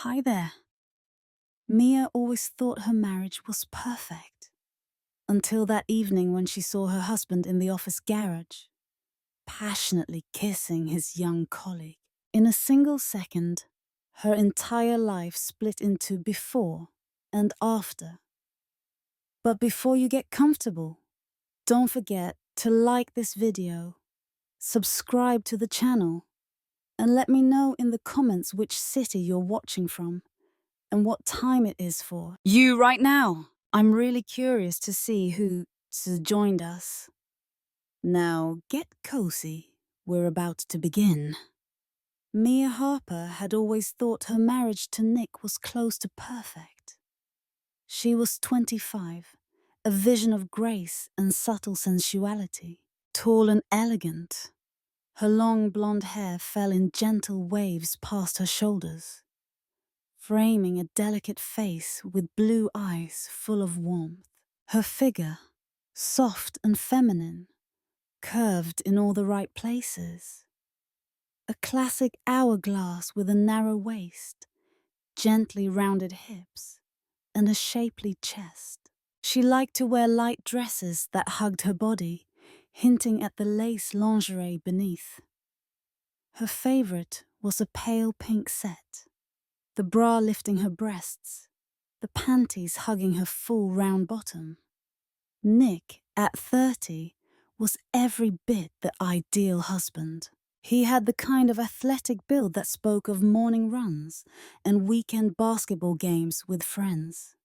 Hi there. Mia always thought her marriage was perfect, until that evening when she saw her husband in the office garage, passionately kissing his young colleague. In a single second, her entire life split into before and after. But before you get comfortable, don't forget to like this video, subscribe to the channel, and let me know in the comments which city you're watching from and what time it is for you right now. I'm really curious to see who's joined us. Now get cozy, we're about to begin. Mia Harper had always thought her marriage to Nick was close to perfect. She was 25, a vision of grace and subtle sensuality, tall and elegant. Her long blonde hair fell in gentle waves past her shoulders, framing a delicate face with blue eyes full of warmth. Her figure, soft and feminine, curved in all the right places. A classic hourglass with a narrow waist, gently rounded hips, and a shapely chest. She liked to wear light dresses that hugged her body, hinting at the lace lingerie beneath. Her favorite was a pale pink set, the bra lifting her breasts, the panties hugging her full round bottom. Nick, at 30, was every bit the ideal husband. He had the kind of athletic build that spoke of morning runs and weekend basketball games with friends.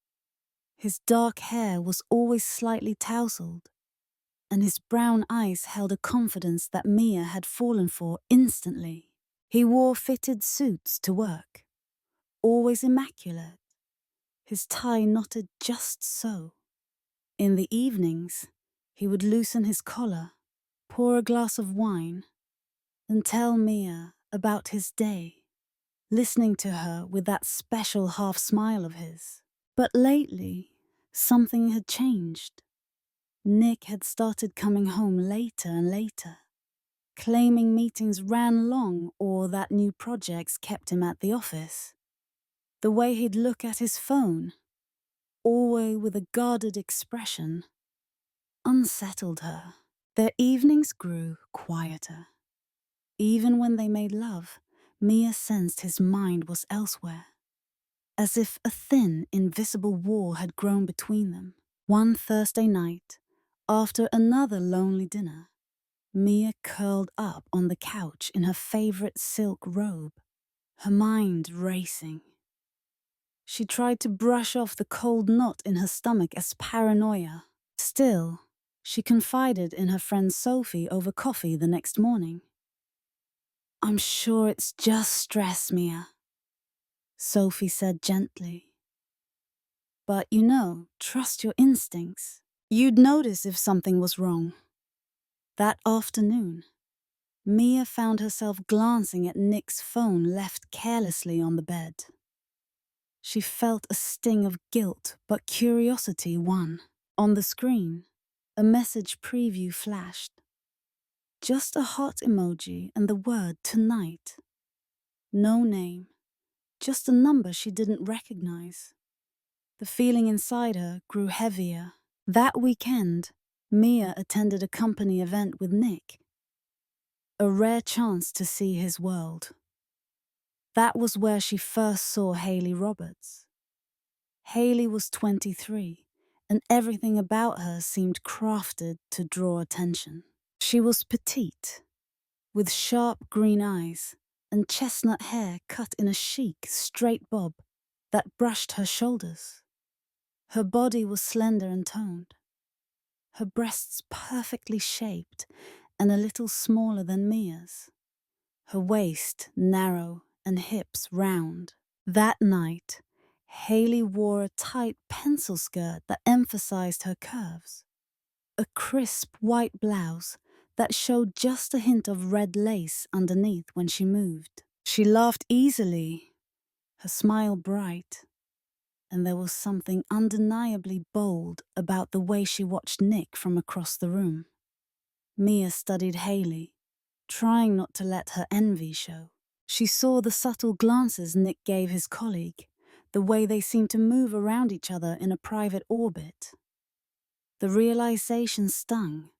His dark hair was always slightly tousled, and his brown eyes held a confidence that Mia had fallen for instantly. He wore fitted suits to work, always immaculate, his tie knotted just so. In the evenings, he would loosen his collar, pour a glass of wine, and tell Mia about his day, listening to her with that special half-smile of his. But lately, something had changed. Nick had started coming home later and later, claiming meetings ran long or that new projects kept him at the office. The way he'd look at his phone, always with a guarded expression, unsettled her. Their evenings grew quieter. Even when they made love, Mia sensed his mind was elsewhere, as if a thin, invisible wall had grown between them. One Thursday night, after another lonely dinner, Mia curled up on the couch in her favorite silk robe, her mind racing. She tried to brush off the cold knot in her stomach as paranoia. Still, she confided in her friend Sophie over coffee the next morning. "I'm sure it's just stress, Mia," Sophie said gently. "But trust your instincts. You'd notice if something was wrong." That afternoon, Mia found herself glancing at Nick's phone left carelessly on the bed. She felt a sting of guilt, but curiosity won. On the screen, a message preview flashed. Just a heart emoji and the word tonight. No name, just a number she didn't recognize. The feeling inside her grew heavier. That weekend, Mia attended a company event with Nick. A rare chance to see his world. That was where she first saw Hayley Roberts. Hayley was 23, and everything about her seemed crafted to draw attention. She was petite, with sharp green eyes and chestnut hair cut in a chic, straight bob that brushed her shoulders. Her body was slender and toned, her breasts perfectly shaped and a little smaller than Mia's, her waist narrow and hips round. That night, Hayley wore a tight pencil skirt that emphasized her curves, a crisp white blouse that showed just a hint of red lace underneath when she moved. She laughed easily, her smile bright, and there was something undeniably bold about the way she watched Nick from across the room. Mia studied Hayley, trying not to let her envy show. She saw the subtle glances Nick gave his colleague, the way they seemed to move around each other in a private orbit. The realization stung,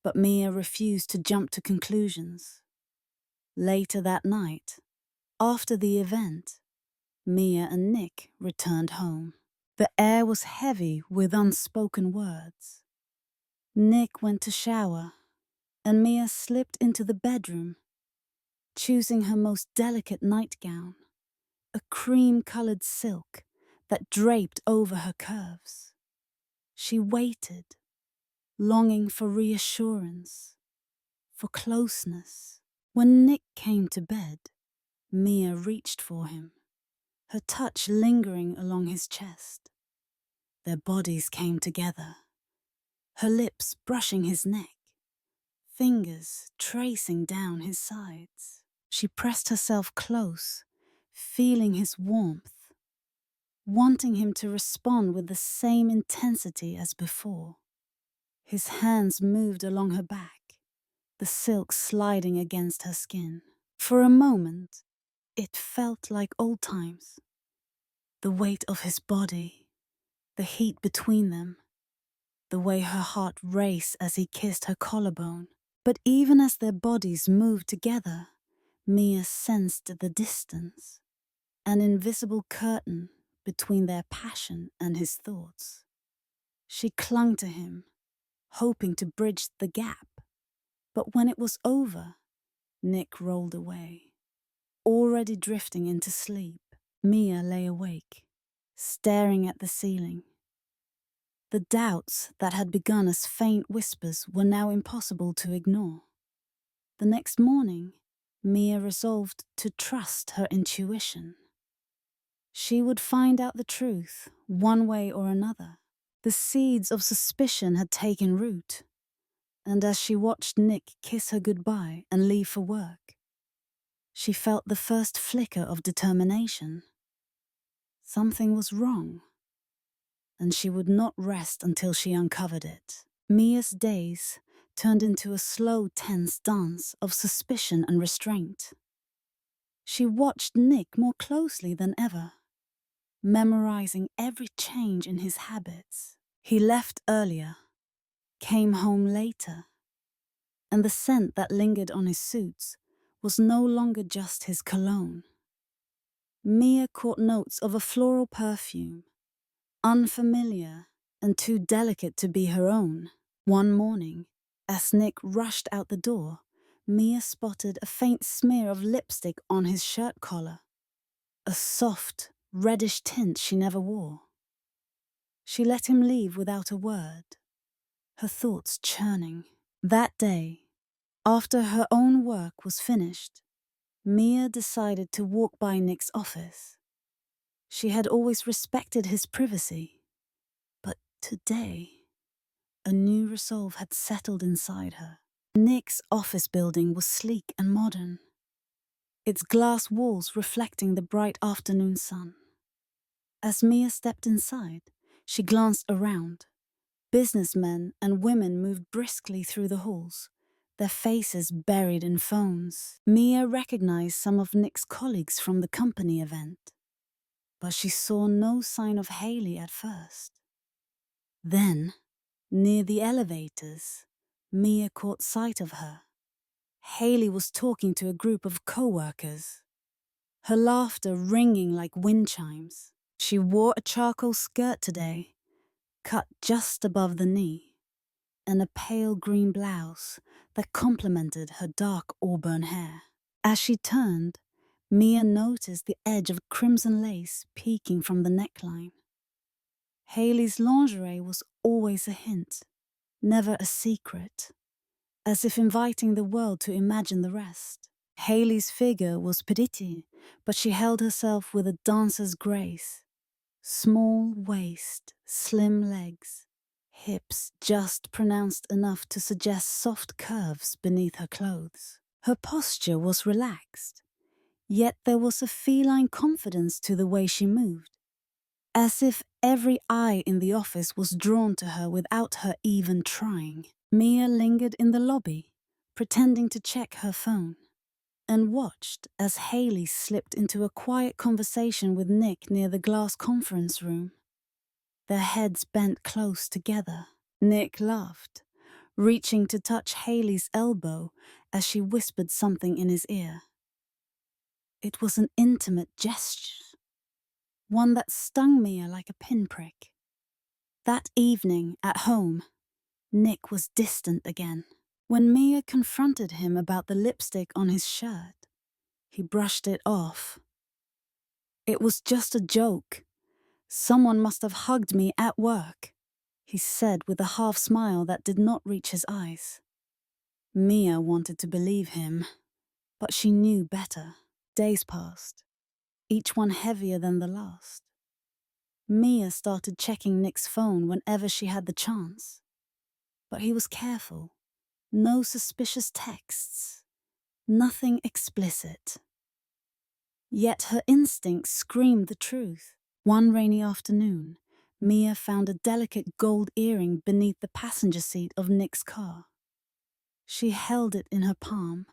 but Mia refused to jump to conclusions. Later that night, after the event, Mia and Nick returned home. The air was heavy with unspoken words. Nick went to shower, and Mia slipped into the bedroom, choosing her most delicate nightgown, a cream-colored silk that draped over her curves. She waited, longing for reassurance, for closeness. When Nick came to bed, Mia reached for him, her touch lingering along his chest. Their bodies came together, her lips brushing his neck, fingers tracing down his sides. She pressed herself close, feeling his warmth, wanting him to respond with the same intensity as before. His hands moved along her back, the silk sliding against her skin. For a moment, it felt like old times. The weight of his body, the heat between them, the way her heart raced as he kissed her collarbone. But even as their bodies moved together, Mia sensed the distance, an invisible curtain between their passion and his thoughts. She clung to him, hoping to bridge the gap. But when it was over, Nick rolled away. Already drifting into sleep, Mia lay awake, staring at the ceiling. The doubts that had begun as faint whispers were now impossible to ignore. The next morning, Mia resolved to trust her intuition. She would find out the truth, one way or another. The seeds of suspicion had taken root, and as she watched Nick kiss her goodbye and leave for work, she felt the first flicker of determination. Something was wrong, and she would not rest until she uncovered it. Mia's days turned into a slow, tense dance of suspicion and restraint. She watched Nick more closely than ever, memorizing every change in his habits. He left earlier, came home later, and the scent that lingered on his suits was no longer just his cologne. Mia caught notes of a floral perfume, unfamiliar and too delicate to be her own. One morning, as Nick rushed out the door, Mia spotted a faint smear of lipstick on his shirt collar, a soft, reddish tint she never wore. She let him leave without a word, her thoughts churning. That day, after her own work was finished, Mia decided to walk by Nick's office. She had always respected his privacy, but today, a new resolve had settled inside her. Nick's office building was sleek and modern, its glass walls reflecting the bright afternoon sun. As Mia stepped inside, she glanced around. Businessmen and women moved briskly through the halls, their faces buried in phones. Mia recognized some of Nick's colleagues from the company event, but she saw no sign of Haley at first. Then, near the elevators, Mia caught sight of her. Haley was talking to a group of co-workers, her laughter ringing like wind chimes. She wore a charcoal skirt today, cut just above the knee, and a pale green blouse that complemented her dark auburn hair. As she turned, Mia noticed the edge of crimson lace peeking from the neckline. Haley's lingerie was always a hint, never a secret, as if inviting the world to imagine the rest. Haley's figure was pretty, but she held herself with a dancer's grace. Small waist, slim legs, hips just pronounced enough to suggest soft curves beneath her clothes. Her posture was relaxed, yet there was a feline confidence to the way she moved, as if every eye in the office was drawn to her without her even trying. Mia lingered in the lobby, pretending to check her phone. and watched as Haley slipped into a quiet conversation with Nick near the glass conference room. Their heads bent close together. Nick laughed, reaching to touch Haley's elbow as she whispered something in his ear. It was an intimate gesture, one that stung Mia like a pinprick. That evening, at home, Nick was distant again. When Mia confronted him about the lipstick on his shirt, he brushed it off. "It was just a joke. Someone must have hugged me at work," he said with a half smile that did not reach his eyes. Mia wanted to believe him, but she knew better. Days passed, each one heavier than the last. Mia started checking Nick's phone whenever she had the chance. But he was careful. No suspicious texts. Nothing explicit. Yet her instincts screamed the truth. One rainy afternoon, Mia found a delicate gold earring beneath the passenger seat of Nick's car. She held it in her palm,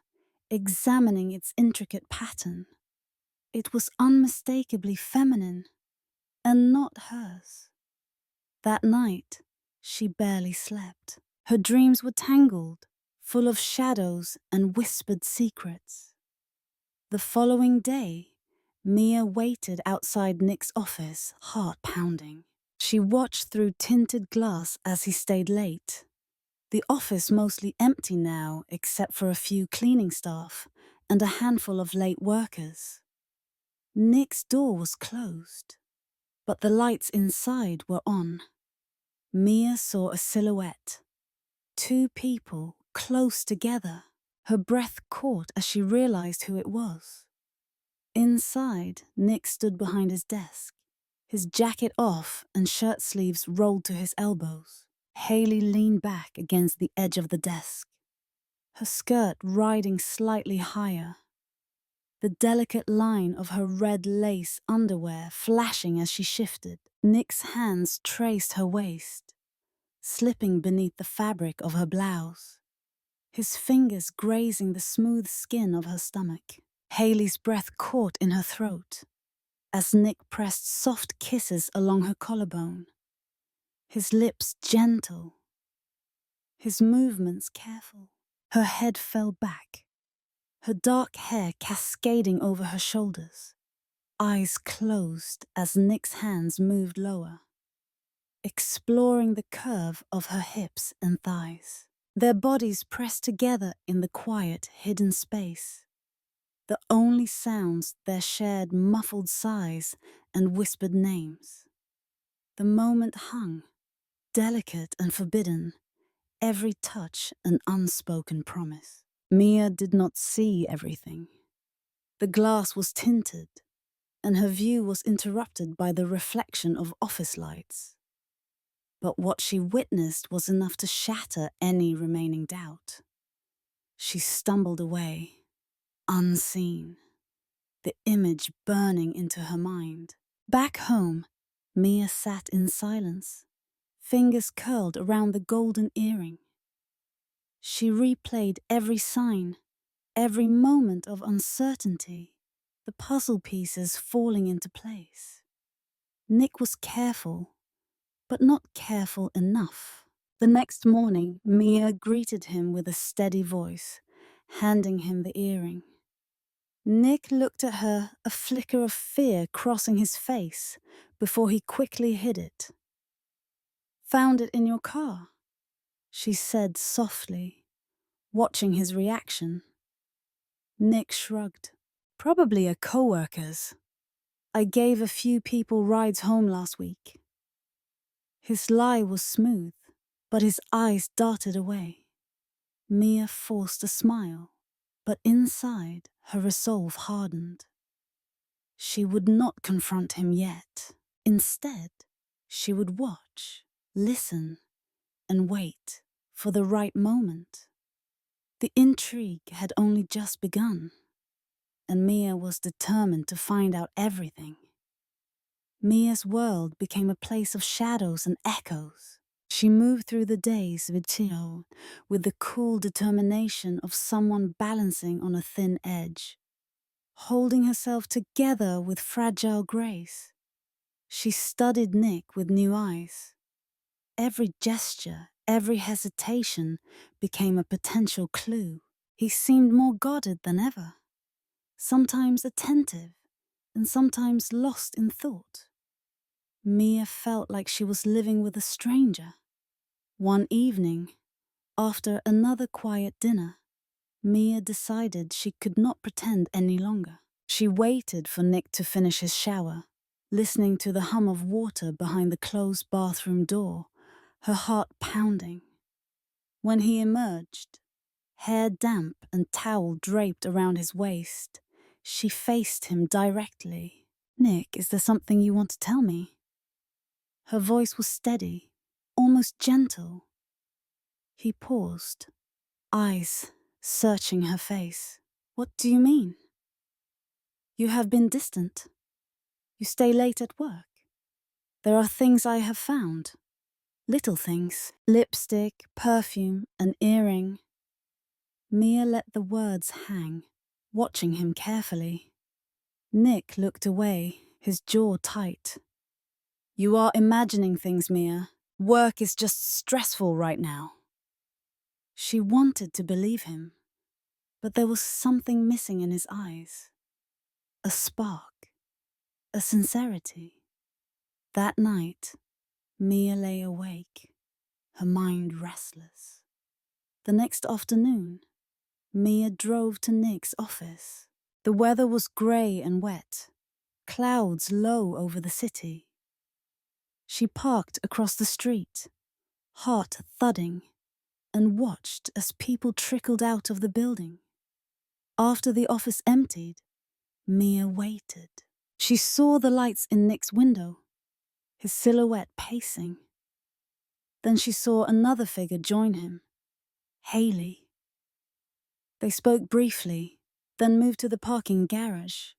examining its intricate pattern. It was unmistakably feminine, and not hers. That night, she barely slept. Her dreams were tangled, full of shadows and whispered secrets. The following day, Mia waited outside Nick's office, heart pounding. She watched through tinted glass as he stayed late. The office mostly empty now, except for a few cleaning staff and a handful of late workers. Nick's door was closed, but the lights inside were on. Mia saw a silhouette. Two people, close together. Her breath caught as she realized who it was. Inside, Nick stood behind his desk, his jacket off and shirt sleeves rolled to his elbows. Haley leaned back against the edge of the desk, her skirt riding slightly higher. The delicate line of her red lace underwear flashing as she shifted. Nick's hands traced her waist, slipping beneath the fabric of her blouse, his fingers grazing the smooth skin of her stomach. Haley's breath caught in her throat as Nick pressed soft kisses along her collarbone, his lips gentle, his movements careful. Her head fell back, her dark hair cascading over her shoulders, eyes closed as Nick's hands moved lower, exploring the curve of her hips and thighs. Their bodies pressed together in the quiet, hidden space. The only sounds their shared muffled sighs and whispered names. The moment hung, delicate and forbidden, every touch an unspoken promise. Mia did not see everything. The glass was tinted, and her view was interrupted by the reflection of office lights. But what she witnessed was enough to shatter any remaining doubt. She stumbled away, unseen, the image burning into her mind. Back home, Mia sat in silence, fingers curled around the golden earring. She replayed every sign, every moment of uncertainty, the puzzle pieces falling into place. Nick was careful, but not careful enough. The next morning, Mia greeted him with a steady voice, handing him the earring. Nick looked at her, a flicker of fear crossing his face, before he quickly hid it. "Found it in your car," she said softly, watching his reaction. Nick shrugged. "Probably a coworker's. I gave a few people rides home last week." His lie was smooth, but his eyes darted away. Mia forced a smile, but inside, her resolve hardened. She would not confront him yet. Instead, she would watch, listen, and wait for the right moment. The intrigue had only just begun, and Mia was determined to find out everything. Mia's world became a place of shadows and echoes. She moved through the days with the cool determination of someone balancing on a thin edge, holding herself together with fragile grace. She studied Nick with new eyes. Every gesture, every hesitation became a potential clue. He seemed more guarded than ever, sometimes attentive, and sometimes lost in thought. Mia felt like she was living with a stranger. One evening, after another quiet dinner, Mia decided she could not pretend any longer. She waited for Nick to finish his shower, listening to the hum of water behind the closed bathroom door, her heart pounding. When he emerged, hair damp and towel draped around his waist, she faced him directly. "Nick, is there something you want to tell me?" Her voice was steady, almost gentle. He paused, eyes searching her face. "What do you mean? You have been distant. You stay late at work. There are things I have found. Little things. Lipstick, perfume, an earring." Mia let the words hang, watching him carefully. Nick looked away, his jaw tight. "You are imagining things, Mia. Work is just stressful right now." She wanted to believe him, but there was something missing in his eyes. A spark, a sincerity. That night, Mia lay awake, her mind restless. The next afternoon, Mia drove to Nick's office. The weather was grey and wet, clouds low over the city. She parked across the street, heart thudding, and watched as people trickled out of the building. After the office emptied, Mia waited. She saw the lights in Nick's window, his silhouette pacing. Then she saw another figure join him, Haley. They spoke briefly, then moved to the parking garage.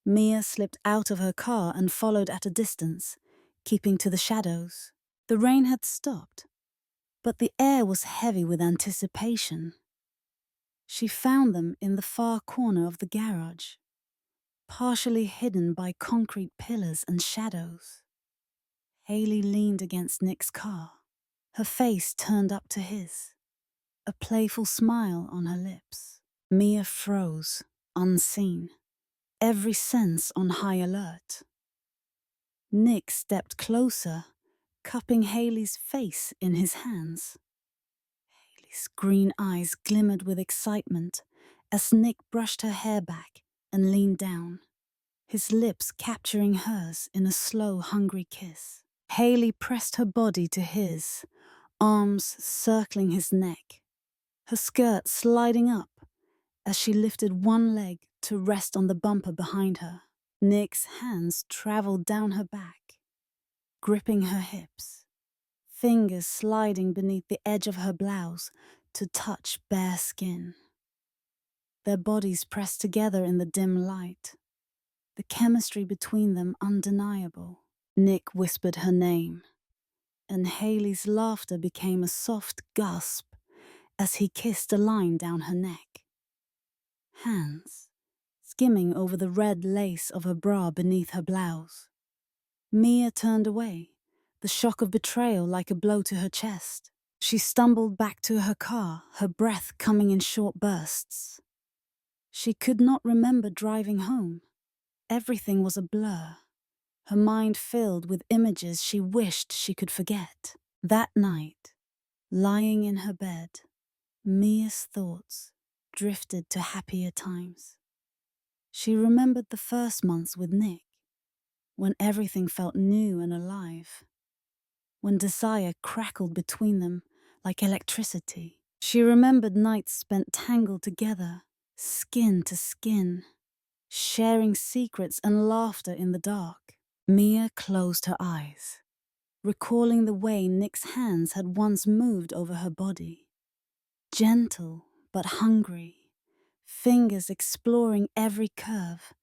Mia slipped out of her car and followed at a distance, keeping to the shadows. The rain had stopped, but the air was heavy with anticipation. She found them in the far corner of the garage, partially hidden by concrete pillars and shadows. Haley leaned against Nick's car, her face turned up to his, a playful smile on her lips. Mia froze, unseen, every sense on high alert. Nick stepped closer, cupping Haley's face in his hands. Haley's green eyes glimmered with excitement as Nick brushed her hair back and leaned down, his lips capturing hers in a slow, hungry kiss. Haley pressed her body to his, arms circling his neck, her skirt sliding up as she lifted one leg to rest on the bumper behind her. Nick's hands traveled down her back, gripping her hips, fingers sliding beneath the edge of her blouse to touch bare skin. Their bodies pressed together in the dim light, the chemistry between them undeniable. Nick whispered her name, and Haley's laughter became a soft gasp as he kissed a line down her neck. Hands skimming over the red lace of her bra beneath her blouse. Mia turned away, the shock of betrayal like a blow to her chest. She stumbled back to her car, her breath coming in short bursts. She could not remember driving home. Everything was a blur, her mind filled with images she wished she could forget. That night, lying in her bed, Mia's thoughts drifted to happier times. She remembered the first months with Nick, when everything felt new and alive, when desire crackled between them like electricity. She remembered nights spent tangled together, skin to skin, sharing secrets and laughter in the dark. Mia closed her eyes, recalling the way Nick's hands had once moved over her body. Gentle but hungry, fingers exploring every curve,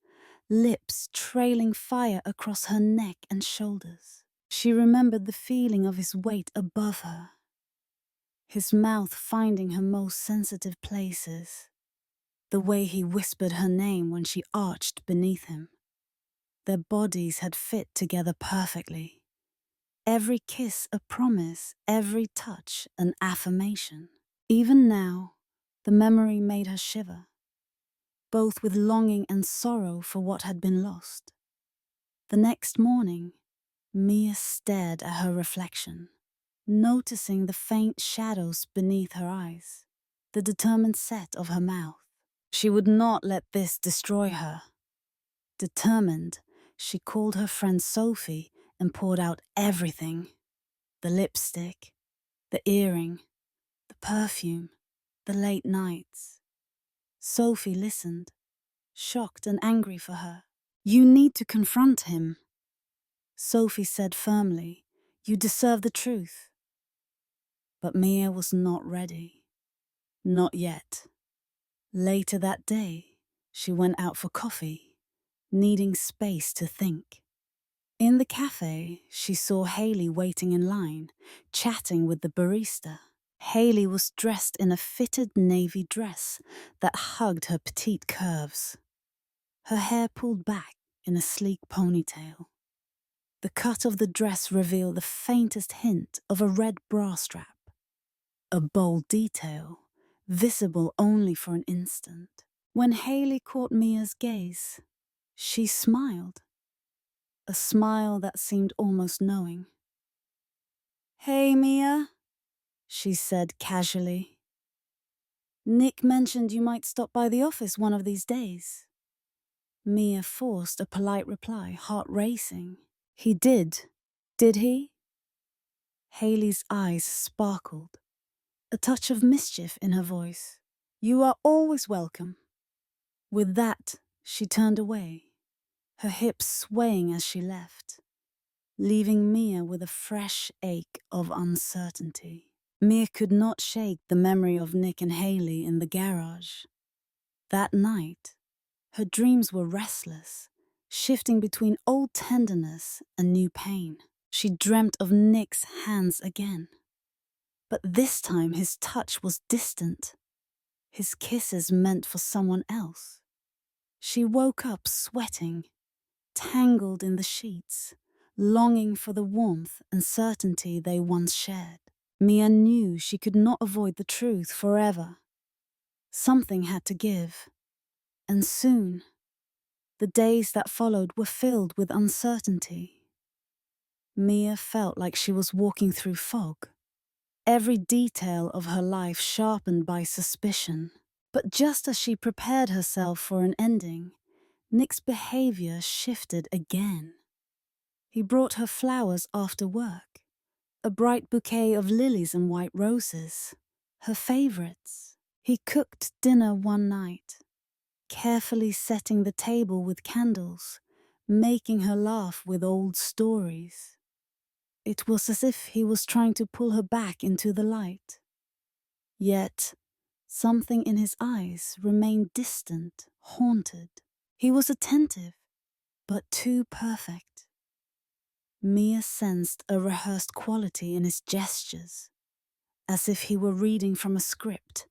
lips trailing fire across her neck and shoulders. She remembered the feeling of his weight above her, his mouth finding her most sensitive places, the way he whispered her name when she arched beneath him. Their bodies had fit together perfectly. Every kiss a promise, every touch an affirmation. Even now, the memory made her shiver, both with longing and sorrow for what had been lost. The next morning, Mia stared at her reflection, noticing the faint shadows beneath her eyes, the determined set of her mouth. She would not let this destroy her. Determined, she called her friend Sophie and poured out everything: the lipstick, the earring, the perfume, the late nights. Sophie listened, shocked and angry for her. "You need to confront him," Sophie said firmly. "You deserve the truth." But Mia was not ready. Not yet. Later that day, she went out for coffee, needing space to think. In the cafe, she saw Haley waiting in line, chatting with the barista. Haley was dressed in a fitted navy dress that hugged her petite curves, her hair pulled back in a sleek ponytail. The cut of the dress revealed the faintest hint of a red bra strap, a bold detail, visible only for an instant. When Haley caught Mia's gaze, she smiled, a smile that seemed almost knowing. "Hey, Mia," she said casually. "Nick mentioned you might stop by the office one of these days." Mia forced a polite reply, heart racing. "He did he?" Haley's eyes sparkled, a touch of mischief in her voice. "You are always welcome." With that, she turned away, her hips swaying as she left, leaving Mia with a fresh ache of uncertainty. Mia could not shake the memory of Nick and Haley in the garage. That night, her dreams were restless, shifting between old tenderness and new pain. She dreamt of Nick's hands again. But this time his touch was distant, his kisses meant for someone else. She woke up sweating, tangled in the sheets, longing for the warmth and certainty they once shared. Mia knew she could not avoid the truth forever. Something had to give, and soon. The days that followed were filled with uncertainty. Mia felt like she was walking through fog, every detail of her life sharpened by suspicion. But just as she prepared herself for an ending, Nick's behavior shifted again. He brought her flowers after work, a bright bouquet of lilies and white roses, her favorites. He cooked dinner one night, carefully setting the table with candles, making her laugh with old stories. It was as if he was trying to pull her back into the light. Yet, something in his eyes remained distant, haunted. He was attentive, but too perfect. Mia sensed a rehearsed quality in his gestures, as if he were reading from a script,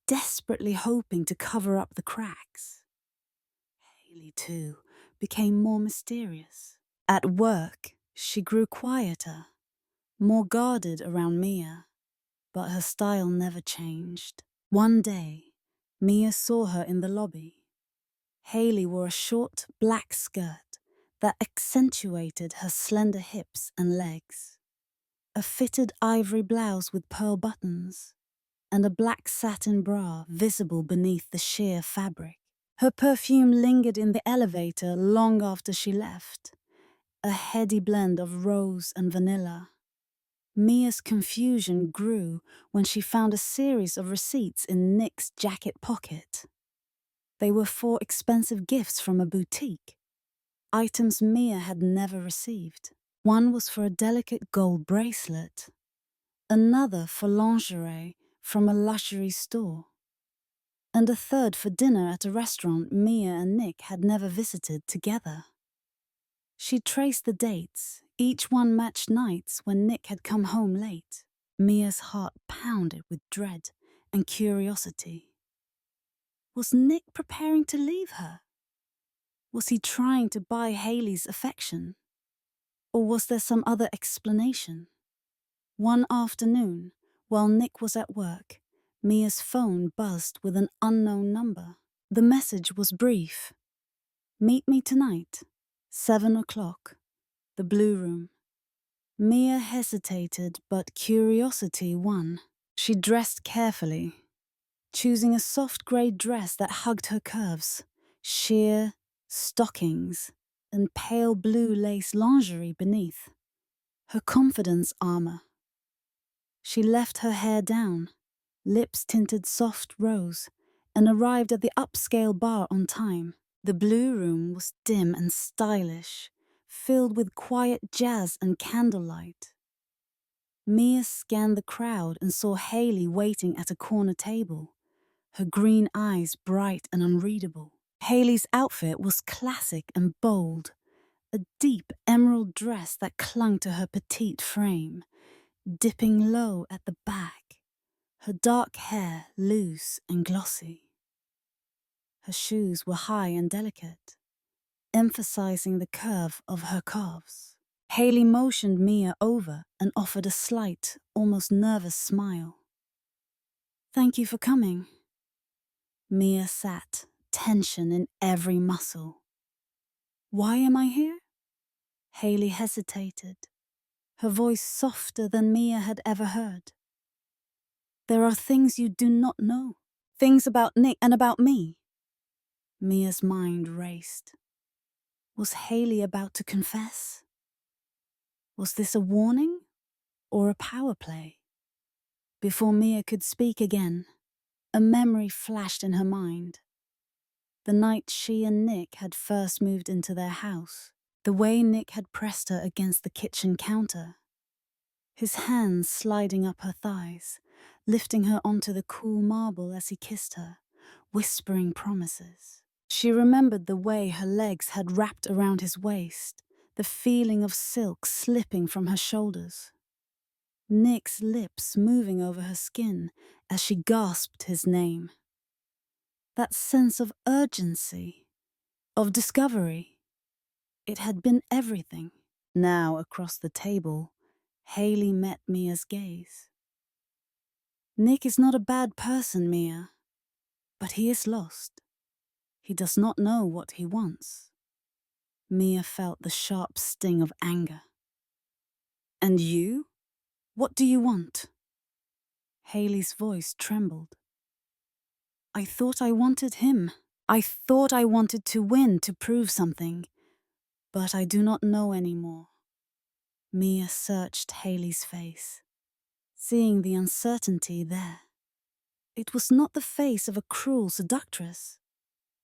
desperately hoping to cover up the cracks. Haley, too, became more mysterious. At work, she grew quieter, more guarded around Mia, but her style never changed. One day, Mia saw her in the lobby. Haley wore a short, black skirt that accentuated her slender hips and legs, a fitted ivory blouse with pearl buttons, and a black satin bra visible beneath the sheer fabric. Her perfume lingered in the elevator long after she left, a heady blend of rose and vanilla. Mia's confusion grew when she found a series of receipts in Nick's jacket pocket. They were for expensive gifts from a boutique, items Mia had never received. One was for a delicate gold bracelet, another for lingerie from a luxury store, and a third for dinner at a restaurant Mia and Nick had never visited together. She traced the dates, Each one matched nights when Nick had come home late. Mia's heart pounded with dread and curiosity. Was Nick preparing to leave her? Was he trying to buy Hayley's affection? Or was there some other explanation? One afternoon, while Nick was at work, Mia's phone buzzed with an unknown number. The message was brief. "Meet me tonight, 7 o'clock, the Blue Room." Mia hesitated, but curiosity won. She dressed carefully, choosing a soft grey dress that hugged her curves, sheer stockings, and pale blue lace lingerie beneath. Her confidence armor. She left her hair down, lips tinted soft rose, and arrived at the upscale bar on time. The Blue Room was dim and stylish, filled with quiet jazz and candlelight. Mia scanned the crowd and saw Hayley waiting at a corner table, her green eyes bright and unreadable. Hayley's outfit was classic and bold, a deep emerald dress that clung to her petite frame, dipping low at the back, her dark hair loose and glossy. Her shoes were high and delicate, emphasizing the curve of her calves. Hayley motioned Mia over and offered a slight, almost nervous smile. "Thank you for coming." Mia sat, tension in every muscle. "Why am I here?" Hayley hesitated, her voice softer than Mia had ever heard. "There are things you do not know. Things about Nick and about me." Mia's mind raced. Was Hayley about to confess? Was this a warning or a power play? Before Mia could speak again, a memory flashed in her mind. The night she and Nick had first moved into their house, the way Nick had pressed her against the kitchen counter, his hands sliding up her thighs, lifting her onto the cool marble as he kissed her, whispering promises. She remembered the way her legs had wrapped around his waist, the feeling of silk slipping from her shoulders. Nick's lips moving over her skin as she gasped his name. That sense of urgency, of discovery. It had been everything. Now, across the table, Hayley met Mia's gaze. "Nick is not a bad person, Mia, but he is lost. He does not know what he wants." Mia felt the sharp sting of anger. "And you? What do you want?" Hayley's voice trembled. "I thought I wanted him. I thought I wanted to win, to prove something. But I do not know anymore." Mia searched Hayley's face, seeing the uncertainty there. It was not the face of a cruel seductress,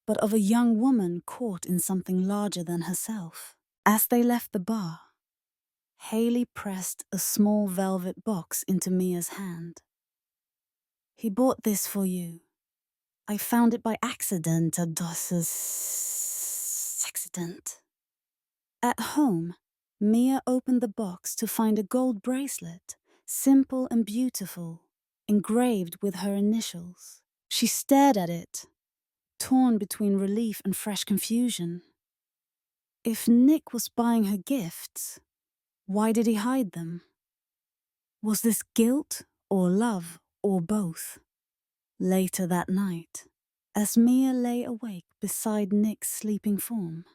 but of a young woman caught in something larger than herself. As they left the bar, Hayley pressed a small velvet box into Mia's hand. "He bought this for you. I found it by accident, accident." At home, Mia opened the box to find a gold bracelet, simple and beautiful, engraved with her initials. She stared at it, torn between relief and fresh confusion. If Nick was buying her gifts, why did he hide them? Was this guilt or love or both? Later that night, as Mia lay awake beside Nick's sleeping form,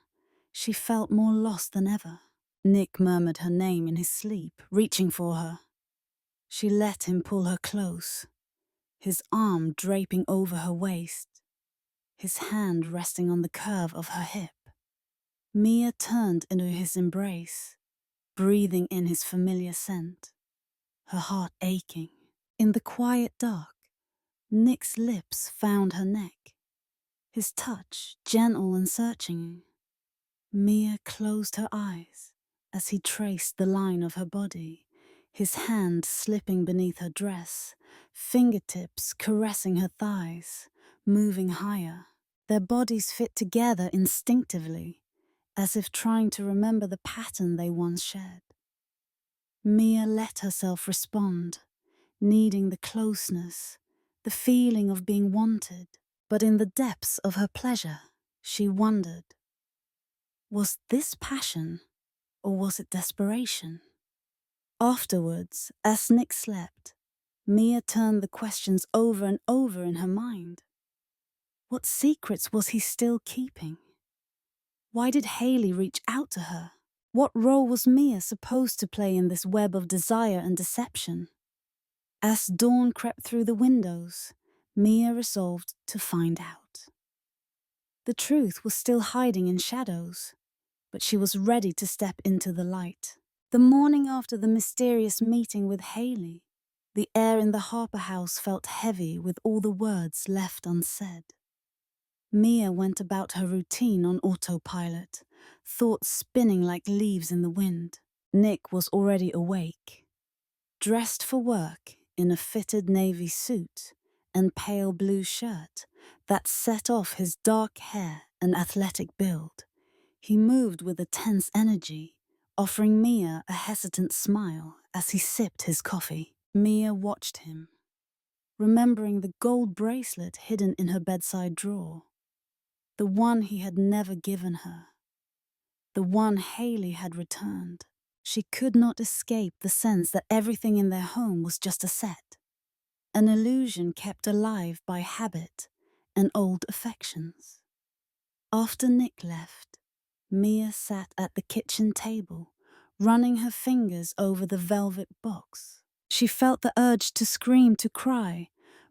she felt more lost than ever. Nick murmured her name in his sleep, reaching for her. She let him pull her close, his arm draping over her waist, his hand resting on the curve of her hip. Mia turned into his embrace, breathing in his familiar scent, her heart aching. In the quiet dark, Nick's lips found her neck, his touch gentle and searching. Mia closed her eyes as he traced the line of her body, his hand slipping beneath her dress, fingertips caressing her thighs, moving higher. Their bodies fit together instinctively, as if trying to remember the pattern they once shared. Mia let herself respond, needing the closeness, the feeling of being wanted. But in the depths of her pleasure, she wondered, was this passion or was it desperation? Afterwards, as Nick slept, Mia turned the questions over and over in her mind. What secrets was he still keeping? Why did Haley reach out to her? What role was Mia supposed to play in this web of desire and deception? As dawn crept through the windows, Mia resolved to find out. The truth was still hiding in shadows, but she was ready to step into the light. The morning after the mysterious meeting with Haley, the air in the Harper house felt heavy with all the words left unsaid. Mia went about her routine on autopilot, thoughts spinning like leaves in the wind. Nick was already awake, dressed for work in a fitted navy suit and pale blue shirt that set off his dark hair and athletic build. He moved with a tense energy, offering Mia a hesitant smile as he sipped his coffee. Mia watched him, remembering the gold bracelet hidden in her bedside drawer, the one he had never given her, the one Haley had returned. She could not escape the sense that everything in their home was just a set, an illusion kept alive by habit and old affections. After Nick left, Mia sat at the kitchen table, running her fingers over the velvet box. She felt the urge to scream, to cry,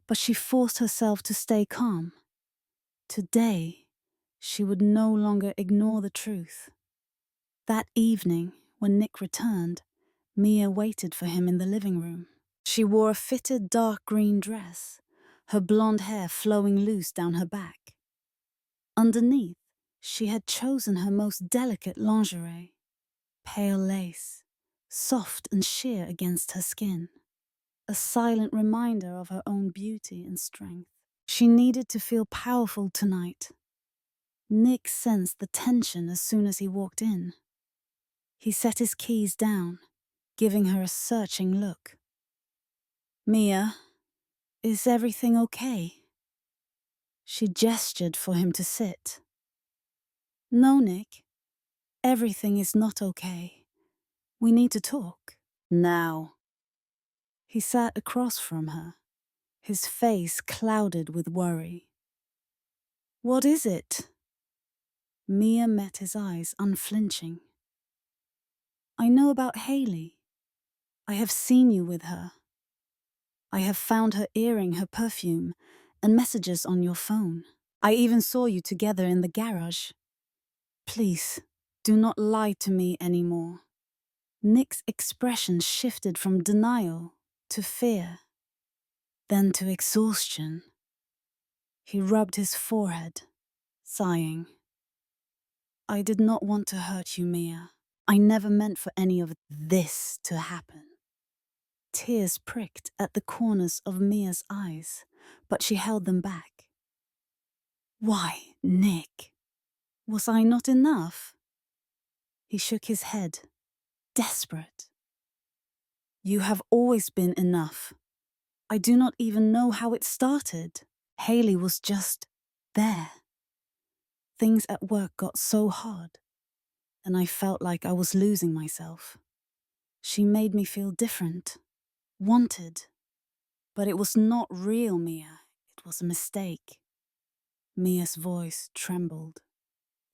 but she forced herself to stay calm. Today, she would no longer ignore the truth. That evening, when Nick returned, Mia waited for him in the living room. She wore a fitted dark green dress, her blonde hair flowing loose down her back. Underneath, she had chosen her most delicate lingerie, pale lace, soft and sheer against her skin, a silent reminder of her own beauty and strength. She needed to feel powerful tonight. Nick sensed the tension as soon as he walked in. He set his keys down, giving her a searching look. "Mia, is everything okay?" She gestured for him to sit. "No, Nick, everything is not okay. We need to talk. Now." He sat across from her, his face clouded with worry. "What is it?" Mia met his eyes, unflinching. "I know about Haley. I have seen you with her. I have found her earring, her perfume, and messages on your phone. I even saw you together in the garage. Please, do not lie to me anymore." Nick's expression shifted from denial to fear, then to exhaustion. He rubbed his forehead, sighing. "I did not want to hurt you, Mia. I never meant for any of this to happen." Tears pricked at the corners of Mia's eyes, but she held them back. "Why, Nick? Was I not enough?" He shook his head, desperate. "You have always been enough. I do not even know how it started. Haley was just there. Things at work got so hard, and I felt like I was losing myself. She made me feel different, wanted. But it was not real, Mia. It was a mistake." Mia's voice trembled,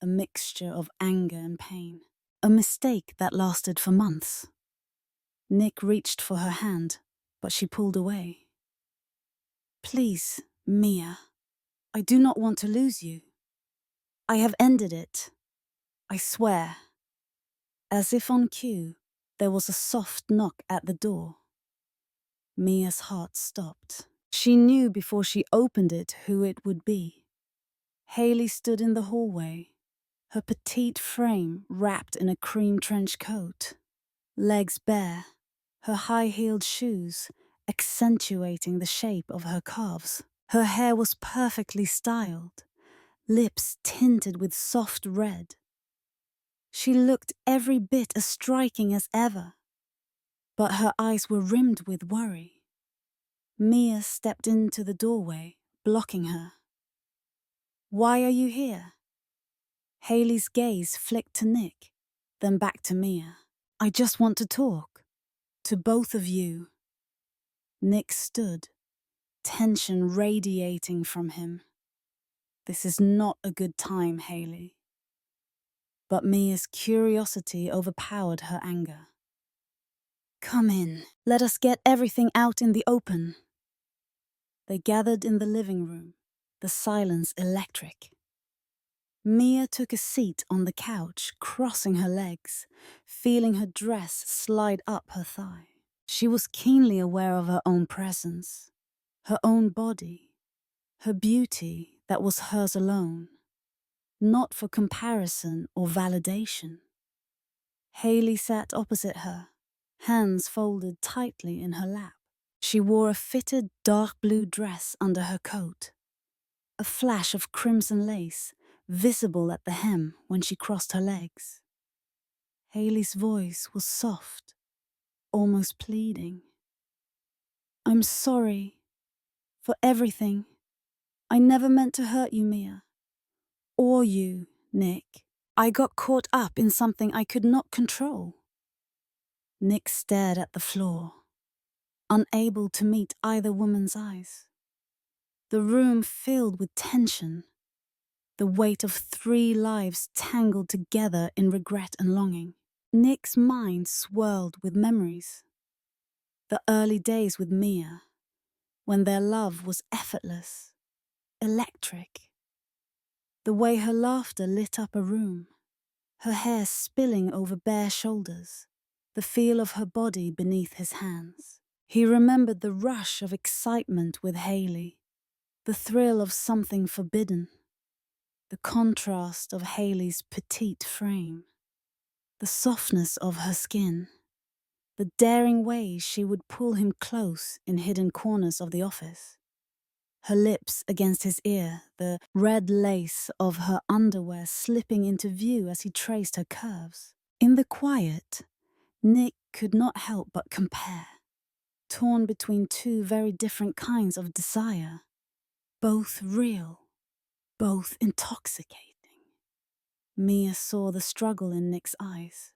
a mixture of anger and pain. A mistake that lasted for months. Nick reached for her hand, but she pulled away. "Please, Mia, I do not want to lose you. I have ended it. I swear." As if on cue, there was a soft knock at the door. Mia's heart stopped. She knew before she opened it who it would be. Haley stood in the hallway, her petite frame wrapped in a cream trench coat, legs bare, her high-heeled shoes accentuating the shape of her calves. Her hair was perfectly styled, lips tinted with soft red. She looked every bit as striking as ever, but her eyes were rimmed with worry. Mia stepped into the doorway, blocking her. "Why are you here?" Haley's gaze flicked to Nick, then back to Mia. "I just want to talk. To both of you." Nick stood, tension radiating from him. "This is not a good time, Haley." But Mia's curiosity overpowered her anger. "Come in. Let us get everything out in the open." They gathered in the living room, the silence electric. Mia took a seat on the couch, crossing her legs, feeling her dress slide up her thigh. She was keenly aware of her own presence, her own body, her beauty that was hers alone, not for comparison or validation. Haley sat opposite her, hands folded tightly in her lap. She wore a fitted dark blue dress under her coat, a flash of crimson lace visible at the hem when she crossed her legs. Haley's voice was soft, almost pleading. "I'm sorry for everything. I never meant to hurt you, Mia. Or you, Nick. I got caught up in something I could not control." Nick stared at the floor, unable to meet either woman's eyes. The room filled with tension, the weight of 3 lives tangled together in regret and longing. Nick's mind swirled with memories. The early days with Mia, when their love was effortless, electric. The way her laughter lit up a room, her hair spilling over bare shoulders, the feel of her body beneath his hands. He remembered the rush of excitement with Haley, the thrill of something forbidden, the contrast of Haley's petite frame, the softness of her skin, the daring ways she would pull him close in hidden corners of the office. Her lips against his ear, the red lace of her underwear slipping into view as he traced her curves. In the quiet, Nick could not help but compare, torn between 2 very different kinds of desire, both real, both intoxicating. Mia saw the struggle in Nick's eyes.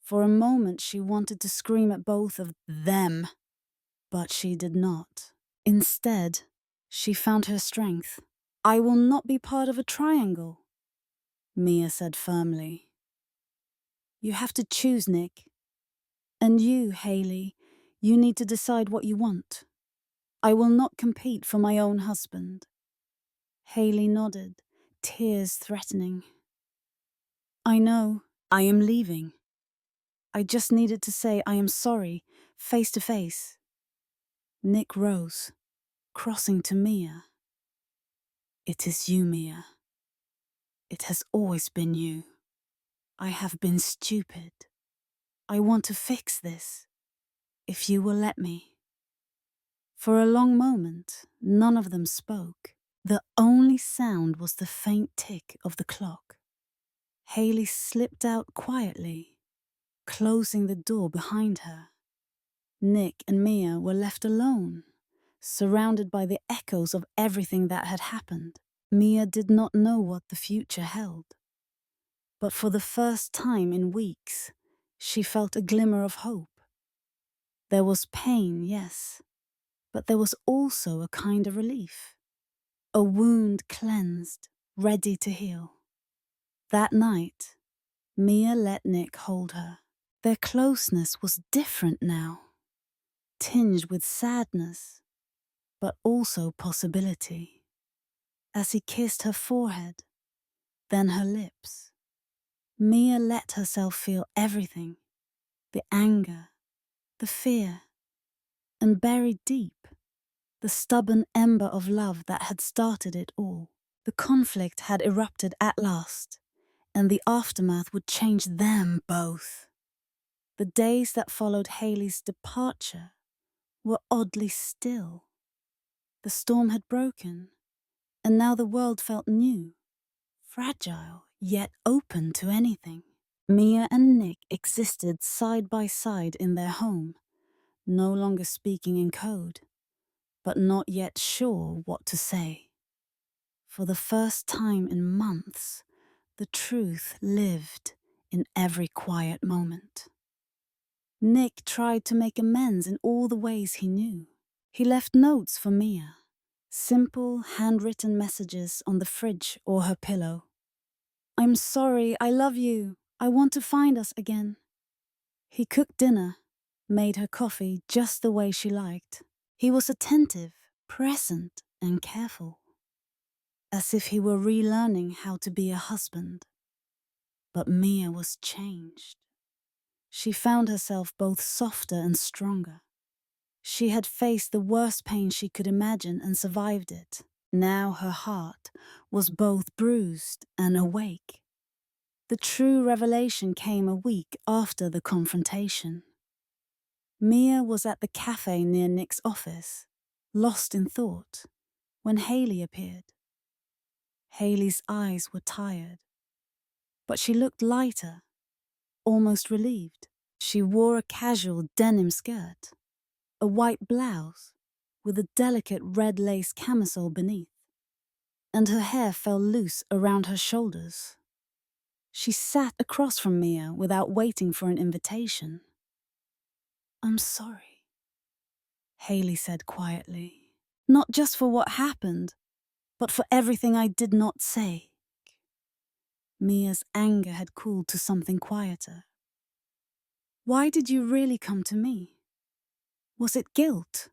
For a moment she wanted to scream at both of them, but she did not. Instead, she found her strength. "I will not be part of a triangle," Mia said firmly. "You have to choose, Nick. And you, Haley, you need to decide what you want. I will not compete for my own husband." Haley nodded, tears threatening. "I know. I am leaving. I just needed to say I am sorry, face to face." Nick rose, crossing to Mia. "It is you, Mia. It has always been you. I have been stupid. I want to fix this, if you will let me." For a long moment, none of them spoke. The only sound was the faint tick of the clock. Haley slipped out quietly, closing the door behind her. Nick and Mia were left alone, surrounded by the echoes of everything that had happened. Mia did not know what the future held. But for the first time in weeks, she felt a glimmer of hope. There was pain, yes, but there was also a kind of relief. A wound cleansed, ready to heal. That night, Mia let Nick hold her. Their closeness was different now, tinged with sadness, but also possibility. As he kissed her forehead, then her lips, Mia let herself feel everything, the anger, the fear, and buried deep, the stubborn ember of love that had started it all. The conflict had erupted at last, and the aftermath would change them both. The days that followed Haley's departure were oddly still. The storm had broken, and now the world felt new, fragile, yet open to anything. Mia and Nick existed side by side in their home, no longer speaking in code, but not yet sure what to say. For the first time in months, the truth lived in every quiet moment. Nick tried to make amends in all the ways he knew. He left notes for Mia, simple, handwritten messages on the fridge or her pillow. "I'm sorry, I love you, I want to find us again." He cooked dinner, made her coffee just the way she liked. He was attentive, present, and careful, as if he were relearning how to be a husband. But Mia was changed. She found herself both softer and stronger. She had faced the worst pain she could imagine and survived it. Now her heart was both bruised and awake. The true revelation came a week after the confrontation. Mia was at the cafe near Nick's office, lost in thought, when Haley appeared. Haley's eyes were tired, but she looked lighter, almost relieved. She wore a casual denim skirt, a white blouse with a delicate red lace camisole beneath, and her hair fell loose around her shoulders. She sat across from Mia without waiting for an invitation. "I'm sorry," Haley said quietly. "Not just for what happened, but for everything I did not say." Mia's anger had cooled to something quieter. "Why did you really come to me? Was it guilt?"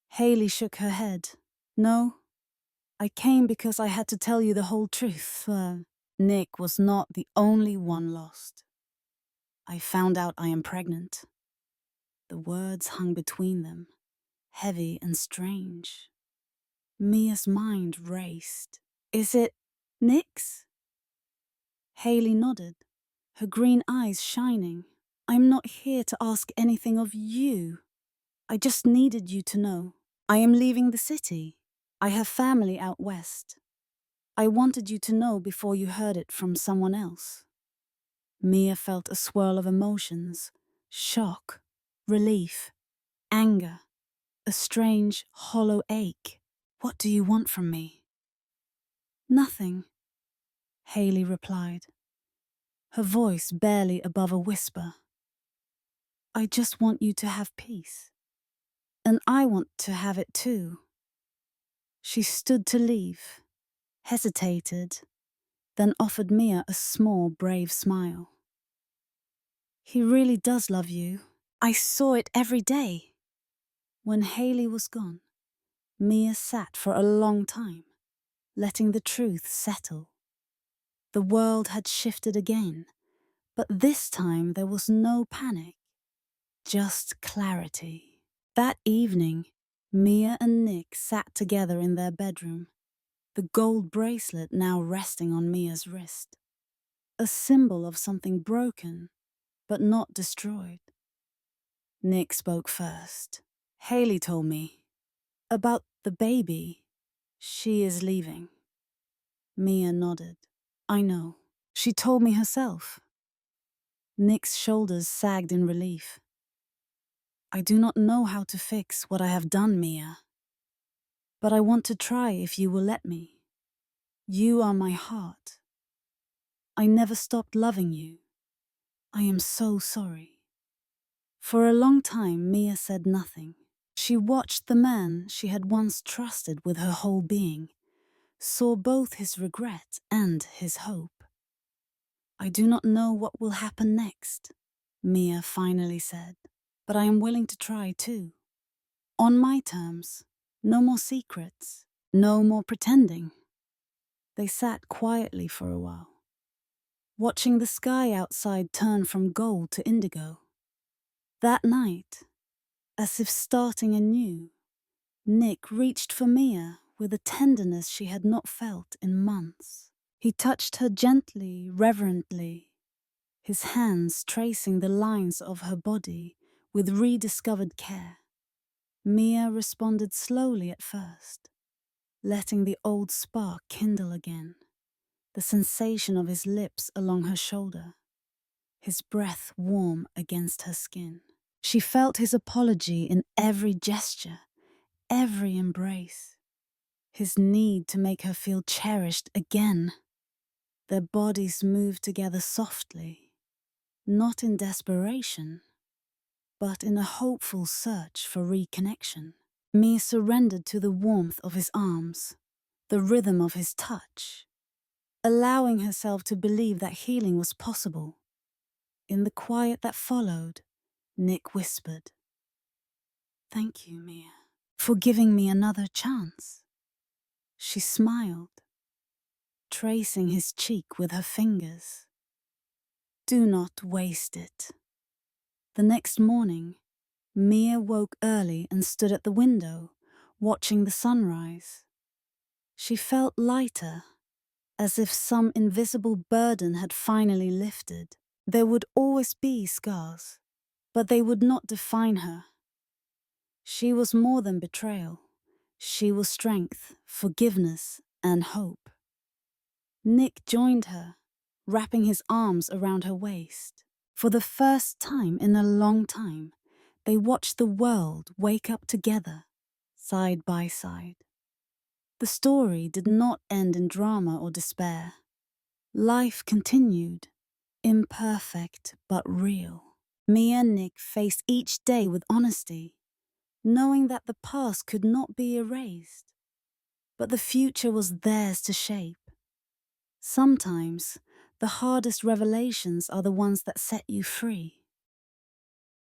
Haley shook her head. "No, I came because I had to tell you the whole truth. Nick was not the only one lost. I found out I am pregnant." The words hung between them, heavy and strange. Mia's mind raced. "Is it Nick's?" Haley nodded, her green eyes shining. "I'm not here to ask anything of you. I just needed you to know. I am leaving the city. I have family out west. I wanted you to know before you heard it from someone else." Mia felt a swirl of emotions: shock, relief, anger, a strange, hollow ache. "What do you want from me?" "Nothing," Haley replied, her voice barely above a whisper. "I just want you to have peace. And I want to have it too." She stood to leave, hesitated, then offered Mia a small, brave smile. "He really does love you. I saw it every day." When Haley was gone, Mia sat for a long time, letting the truth settle. The world had shifted again, but this time there was no panic, just clarity. That evening, Mia and Nick sat together in their bedroom, the gold bracelet now resting on Mia's wrist, a symbol of something broken, but not destroyed. Nick spoke first. "Haley told me about the baby. She is leaving." Mia nodded. "I know. She told me herself." Nick's shoulders sagged in relief. "I do not know how to fix what I have done, Mia. But I want to try if you will let me. You are my heart. I never stopped loving you. I am so sorry." For a long time, Mia said nothing. She watched the man she had once trusted with her whole being, saw both his regret and his hope. "I do not know what will happen next," Mia finally said, "but I am willing to try too. On my terms, no more secrets, no more pretending." They sat quietly for a while, watching the sky outside turn from gold to indigo. That night, as if starting anew, Nick reached for Mia with a tenderness she had not felt in months. He touched her gently, reverently, his hands tracing the lines of her body with rediscovered care. Mia responded slowly at first, letting the old spark kindle again, the sensation of his lips along her shoulder. his breath warm against her skin. She felt his apology in every gesture, every embrace, his need to make her feel cherished again. Their bodies moved together softly, not in desperation, but in a hopeful search for reconnection. Mia surrendered to the warmth of his arms, the rhythm of his touch, allowing herself to believe that healing was possible. In the quiet that followed, Nick whispered, "Thank you, Mia, for giving me another chance." She smiled, tracing his cheek with her fingers. "Do not waste it." The next morning, Mia woke early and stood at the window, watching the sunrise. She felt lighter, as if some invisible burden had finally lifted. There would always be scars, but they would not define her. She was more than betrayal. She was strength, forgiveness, and hope. Nick joined her, wrapping his arms around her waist. For the first time in a long time, they watched the world wake up together, side by side. The story did not end in drama or despair. Life continued, imperfect but real. Mia and Nick faced each day with honesty, knowing that the past could not be erased, but the future was theirs to shape. Sometimes, the hardest revelations are the ones that set you free.